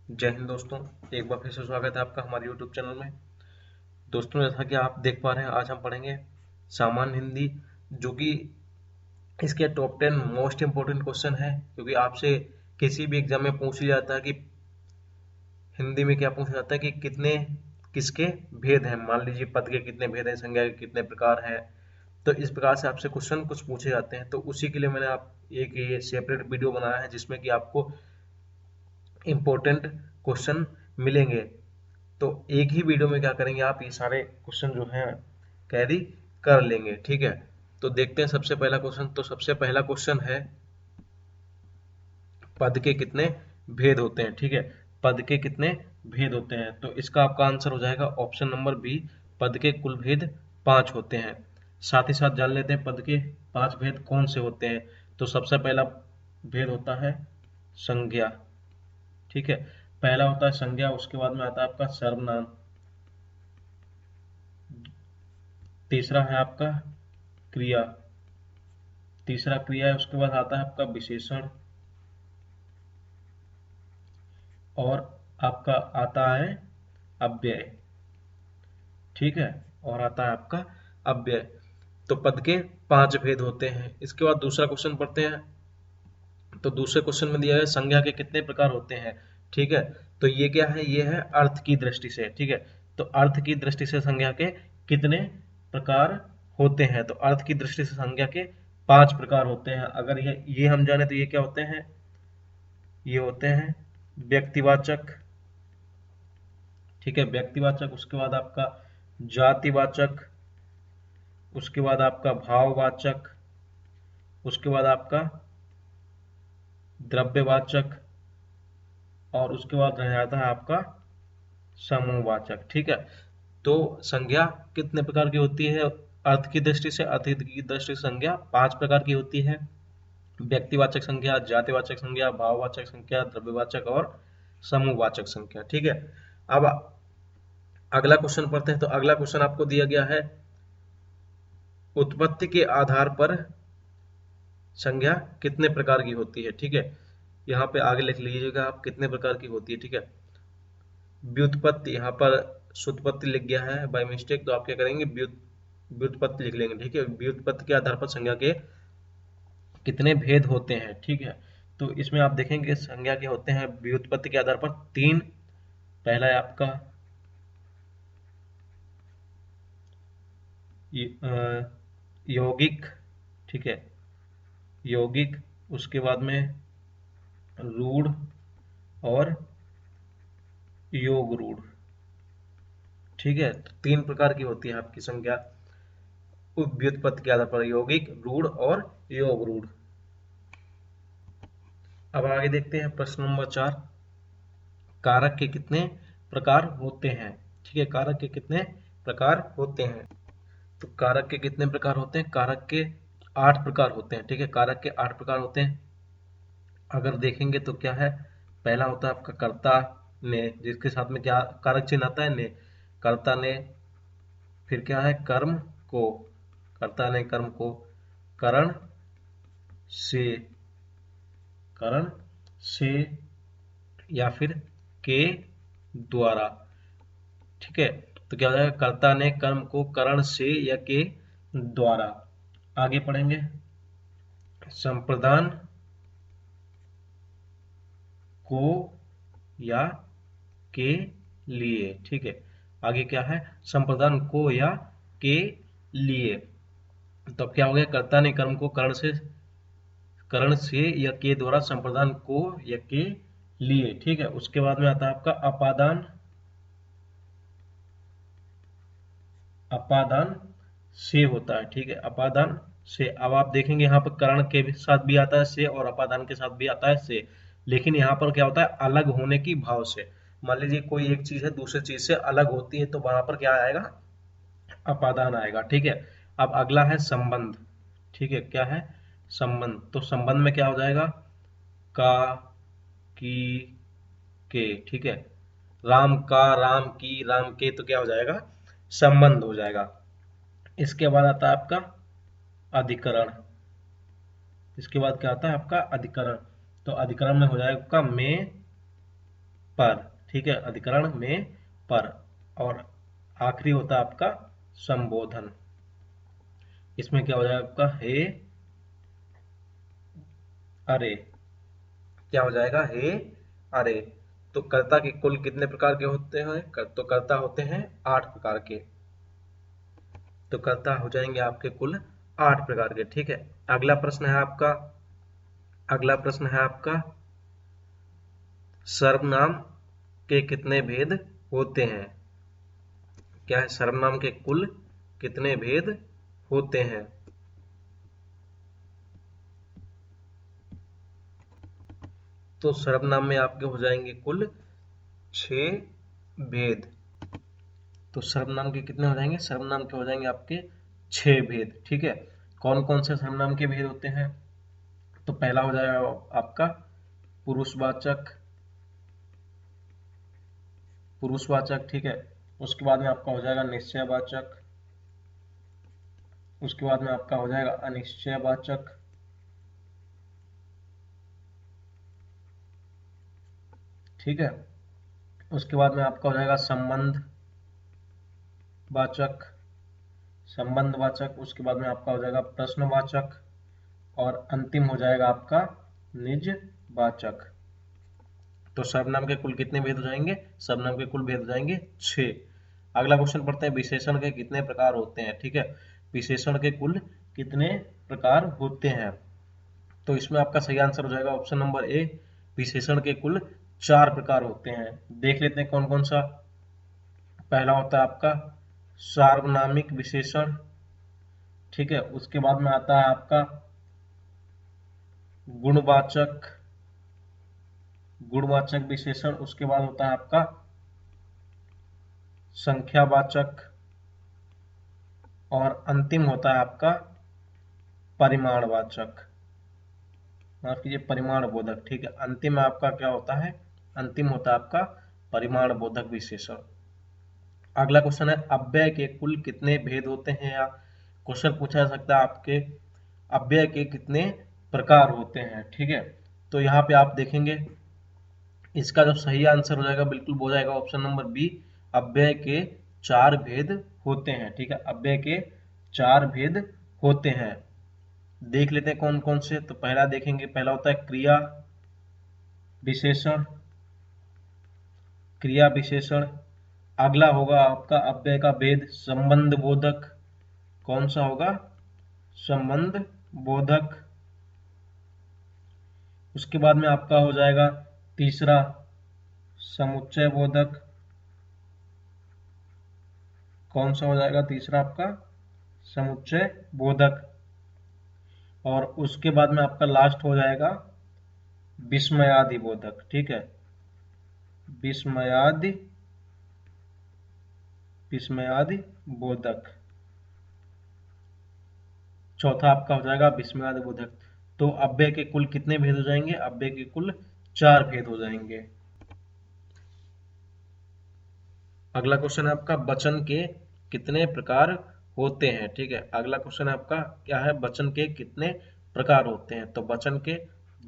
जय हिंद दोस्तों। एक बार फिर से स्वागत है आपका हमारे YouTube चैनल में। दोस्तों, जैसा कि आप देख पा रहे हैं, आज हम पढ़ेंगे सामान्य हिंदी, जो कि इसके टॉप 10 मोस्ट इम्पोर्टेंट क्वेश्चन है। क्योंकि आपसे किसी भी एग्जाम में पूछ लिया जाता है कि हिंदी में क्या पूछा जाता है कि कितने किसके भेद हैं। मान लीजिए पद के कितने भेद हैं, संज्ञा के कितने प्रकार हैं। तो इस प्रकार से आपसे क्वेश्चन कुछ पूछे जाते हैं। तो उसी के लिए मैंने आप एक ये सेपरेट वीडियो बनाया है, जिसमें कि आपको इम्पोर्टेंट क्वेश्चन मिलेंगे। तो एक ही वीडियो में क्या करेंगे, आप ये सारे क्वेश्चन जो हैं कैरी कर लेंगे। ठीक है, तो देखते हैं सबसे पहला क्वेश्चन। तो सबसे पहला क्वेश्चन है, पद के कितने भेद होते हैं। ठीक है, पद के कितने भेद होते हैं। तो इसका आपका आंसर हो जाएगा ऑप्शन नंबर बी, पद के कुल भेद 5 होते हैं। साथ ही साथ जान लेते हैं पद के 5 भेद कौन से होते हैं। तो सबसे पहला भेद होता है संज्ञा। ठीक है, पहला होता है संज्ञा, उसके बाद में आता है आपका सर्वनाम। तीसरा है आपका क्रिया, तीसरा क्रिया है, उसके बाद आता है आपका विशेषण, और आपका आता है अव्यय। ठीक है, और आता है आपका अव्यय। तो पद के 5 भेद होते हैं। इसके बाद दूसरा क्वेश्चन पढ़ते हैं। तो दूसरे क्वेश्चन में दिया है संज्ञा के कितने प्रकार होते हैं। ठीक है, तो ये क्या है, ये है अर्थ की दृष्टि से। ठीक है, तो अर्थ की दृष्टि से संज्ञा के कितने प्रकार होते हैं। तो अर्थ की दृष्टि से संज्ञा के 5 प्रकार होते हैं। अगर ये हम जाने तो ये क्या होते हैं, ये होते हैं व्यक्तिवाचक। ठीक है, व्यक्तिवाचक, उसके बाद आपका जातिवाचक, उसके बाद आपका भाववाचक, उसके बाद आपका द्रव्यवाचक, और उसके बाद रह जाता है आपका समूहवाचक। ठीक है, तो संज्ञा कितने प्रकार की होती है अर्थ की दृष्टि से। अर्थ की दृष्टि से संज्ञा 5 प्रकार की होती है। व्यक्तिवाचक संज्ञा, जातिवाचक संज्ञा, भाववाचक संज्ञा, द्रव्यवाचक और समूहवाचक संज्ञा। ठीक है, अब अगला क्वेश्चन पढ़ते हैं। तो अगला क्वेश्चन आपको दिया गया है, उत्पत्ति के आधार पर संज्ञा कितने प्रकार की होती है। ठीक है, यहाँ पे आगे लिख लीजिएगा आप कितने प्रकार की होती है। ठीक है, व्युत्पत्ति, यहाँ पर सुत्पत्ति लिख गया है बाय मिस्टेक, तो आप क्या करेंगे, व्युत्पत्ति लिख लेंगे। ठीक है, व्युत्पत्ति के आधार पर संज्ञा के कितने भेद होते हैं। ठीक है, तो इसमें आप देखेंगे संज्ञा के होते हैं व्युत्पत्ति के आधार पर 3। पहला है आपका यौगिक। ठीक है, यौगिक, उसके बाद में रूढ़ और योग रूढ़। ठीक है, तो 3 प्रकार की होती है आपकी संज्ञा व्युत्पत्ति के आधार पर, यौगिक, रूढ़ और योग रूढ़। अब आगे देखते हैं प्रश्न नंबर 4, कारक के कितने प्रकार होते हैं। ठीक है, कारक के कितने प्रकार होते हैं। तो कारक के कितने प्रकार होते हैं, कारक के 8 प्रकार होते हैं। ठीक है, कारक के 8 प्रकार होते हैं। अगर देखेंगे तो क्या है, पहला होता है आपका कर्ता ने, जिसके साथ में क्या कारक चिन्ह आता है, ने। कर्ता ने, फिर क्या है कर्म को, कर्ता ने कर्म को, करण से, करण से, या फिर के द्वारा। ठीक है, तो क्या हो जाएगा, कर्ता ने कर्म को करण से या के द्वारा। आगे पढ़ेंगे, संप्रदान को या के लिए। ठीक है, आगे क्या है, संप्रदान को या के लिए। तो अब क्या हो गया, कर्ता ने कर्म को करण से या के द्वारा, संप्रदान को या के लिए। ठीक है, उसके बाद में आता है आपका अपादान, अपादान से होता है। ठीक है, अपादान से। अब आप देखेंगे यहाँ पर करण के साथ भी आता है से, और अपादान के साथ भी आता है से। लेकिन यहाँ पर क्या होता है, अलग होने की भाव से। मान लीजिए कोई एक चीज है दूसरी चीज से अलग होती है, तो वहां पर क्या आएगा, अपादान आएगा। ठीक है, अब अगला है संबंध। ठीक है, क्या है, संबंध। तो संबंध में क्या हो जाएगा, का, की, के। ठीक है, राम का, राम की, राम के, तो क्या हो जाएगा, संबंध हो जाएगा। इसके बाद आता है आपका अधिकरण। इसके बाद क्या आता है आपका अधिकरण। तो अधिकरण में हो जाएगा आपका में, पर, ठीक है, अधिकरण में पर। और आखिरी होता है आपका संबोधन। इसमें क्या हो जाएगा आपका हे अरे, क्या हो जाएगा हे अरे। तो कर्ता के कुल कितने प्रकार के होते हैं? तो कर्ता होते हैं 8 प्रकार के। तो कर्ता हो जाएंगे आपके कुल 8 प्रकार के, ठीक है। अगला प्रश्न है आपका, अगला प्रश्न है आपका सर्वनाम के कितने भेद होते हैं? क्या है? सर्वनाम के कुल कितने भेद होते हैं? तो सर्वनाम में आपके हो जाएंगे कुल 6 भेद। तो सर्वनाम के कितने हो जाएंगे? सर्वनाम के हो जाएंगे आपके 6 भेद, ठीक है। कौन कौन से सर्वनाम के भेद होते हैं? तो पहला हो जाएगा आपका पुरुषवाचक, पुरुषवाचक, ठीक है। उसके बाद में आपका हो जाएगा निश्चयवाचक, उसके बाद में आपका हो जाएगा अनिश्चयवाचक, ठीक है। उसके बाद में आपका हो जाएगा संबंध वाचक, संबंधवाचक। उसके बाद में आपका हो जाएगा प्रश्नवाचक, और अंतिम हो जाएगा आपका निजवाचक। तो सर्वनाम के कुल कितने भेद हो जाएंगे? सर्वनाम के कुल भेद हो जाएंगे 6। अगला क्वेश्चन पढ़ते हैं, विशेषण के कितने प्रकार होते हैं? ठीक है, विशेषण के कुल कितने प्रकार होते हैं? तो इसमें आपका सही आंसर हो जाएगा ऑप्शन नंबर ए, विशेषण के कुल 4 प्रकार होते हैं। देख लेते हैं कौन कौन सा। पहला होता है आपका सार्वनामिक विशेषण, ठीक है। उसके बाद में आता है आपका गुणवाचक, गुणवाचक विशेषण। उसके बाद होता है आपका संख्यावाचक, और अंतिम होता है आपका परिमाणवाचक, माफ कीजिए परिमाण बोधक, ठीक है। अंतिम में आपका क्या होता है? अंतिम होता है आपका परिमाण बोधक विशेषण। अगला क्वेश्चन है, अव्यय के कुल कितने भेद होते हैं? या क्वेश्चन पूछा जा सकता है आपके, अव्यय के कितने प्रकार होते हैं? ठीक है, तो यहाँ पे आप देखेंगे इसका जो सही आंसर हो जाएगा बिल्कुल वो जाएगा ऑप्शन नंबर बी, अव्यय के 4 भेद होते हैं, ठीक है। अव्यय के 4 भेद होते हैं। देख लेते हैं कौन कौन से। तो पहला देखेंगे, पहला होता है क्रिया विशेषण, क्रिया विशेषण। अगला होगा आपका अव्यय का भेद संबंध बोधक। कौन सा होगा? संबंध बोधक। उसके बाद में आपका हो जाएगा तीसरा समुच्चय बोधक। कौन सा हो जाएगा तीसरा आपका? समुच्चय बोधक। और उसके बाद में आपका लास्ट हो जाएगा विस्मयादि बोधक, ठीक है। विस्मयादि, विस्मयादि बोधक चौथा आपका हो जाएगा विस्मयादि बोधक। तो अव्यय के कुल कितने भेद हो जाएंगे? अव्यय के कुल 4 भेद हो जाएंगे। अगला क्वेश्चन है आपका वचन के कितने प्रकार होते हैं? ठीक है, अगला क्वेश्चन है आपका क्या है? वचन के कितने प्रकार होते हैं? तो वचन के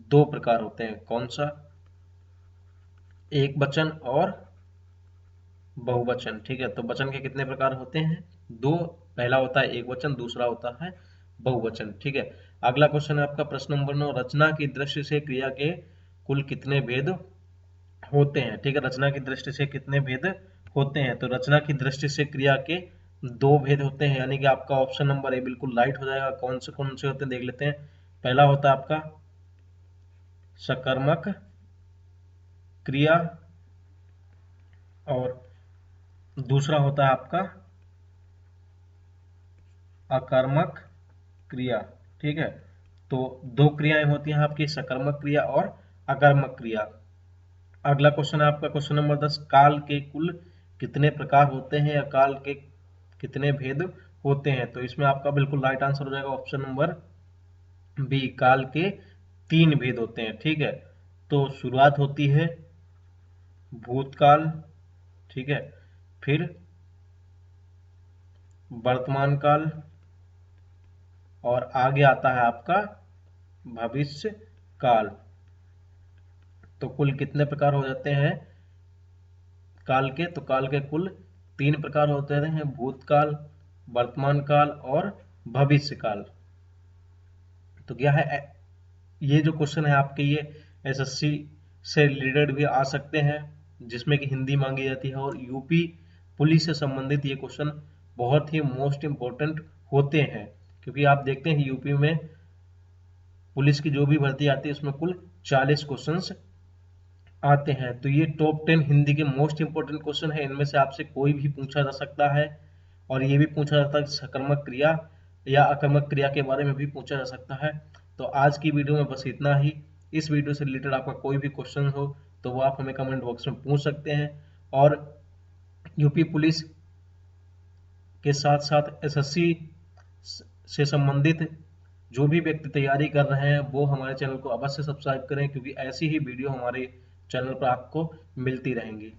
2 प्रकार होते हैं। कौन सा? एक वचन और बहुवचन, ठीक है। तो वचन के कितने प्रकार होते हैं? 2। पहला होता है एक वचन, दूसरा होता है बहुवचन, ठीक है। अगला क्वेश्चन है आपका प्रश्न नंबर 9, रचना की दृष्टि से क्रिया के कुल कितने भेद होते हैं? ठीक है, रचना की दृष्टि से कितने भेद होते हैं? तो रचना की दृष्टि से क्रिया के 2 भेद होते हैं, यानी कि आपका ऑप्शन नंबर ए बिल्कुल राइट हो जाएगा। कौन से होते हैं देख लेते हैं। पहला होता है आपका सकर्मक क्रिया, और दूसरा होता है आपका अकर्मक क्रिया, ठीक है। तो 2 क्रियाएं होती हैं आपकी, सकर्मक क्रिया और अकर्मक क्रिया। अगला क्वेश्चन है आपका क्वेश्चन नंबर 10, काल के कुल कितने प्रकार होते हैं? या काल के कितने भेद होते हैं? तो इसमें आपका बिल्कुल राइट आंसर हो जाएगा ऑप्शन नंबर बी, काल के 3 भेद होते हैं, ठीक है। तो शुरुआत होती है भूतकाल, ठीक है, फिर वर्तमान काल, और आगे आता है आपका भविष्य काल। तो कुल कितने प्रकार हो जाते हैं? काल के, तो काल के कुल 3 प्रकार होते हैं, भूतकाल, वर्तमान काल और भविष्य काल। तो क्या है, ये जो क्वेश्चन है आपके ये एसएससी से रिलेटेड भी आ सकते हैं, जिसमें कि हिंदी मांगी जाती है, और यूपी पुलिस से संबंधित ये क्वेश्चन बहुत ही मोस्ट इम्पोर्टेंट होते हैं, क्योंकि आप देखते हैं यूपी में पुलिस की जो भी भर्ती आती है उसमें कुल 40 क्वेश्चंस आते हैं। तो ये टॉप 10 हिंदी के मोस्ट इंपोर्टेंट क्वेश्चन है, इनमें से आपसे कोई भी पूछा जा सकता है, और ये भी पूछा जाता है सकर्मक क्रिया या अकर्मक क्रिया के बारे में भी पूछा जा सकता है। तो आज की वीडियो में बस इतना ही। इस वीडियो से रिलेटेड आपका कोई भी क्वेश्चन हो तो वो आप हमें कमेंट बॉक्स में पूछ सकते हैं, और यूपी पुलिस के साथ साथ एसएससी से संबंधित जो भी व्यक्ति तैयारी कर रहे हैं वो हमारे चैनल को अवश्य सब्सक्राइब करें, क्योंकि ऐसी ही वीडियो हमारे चैनल पर आपको मिलती रहेंगी।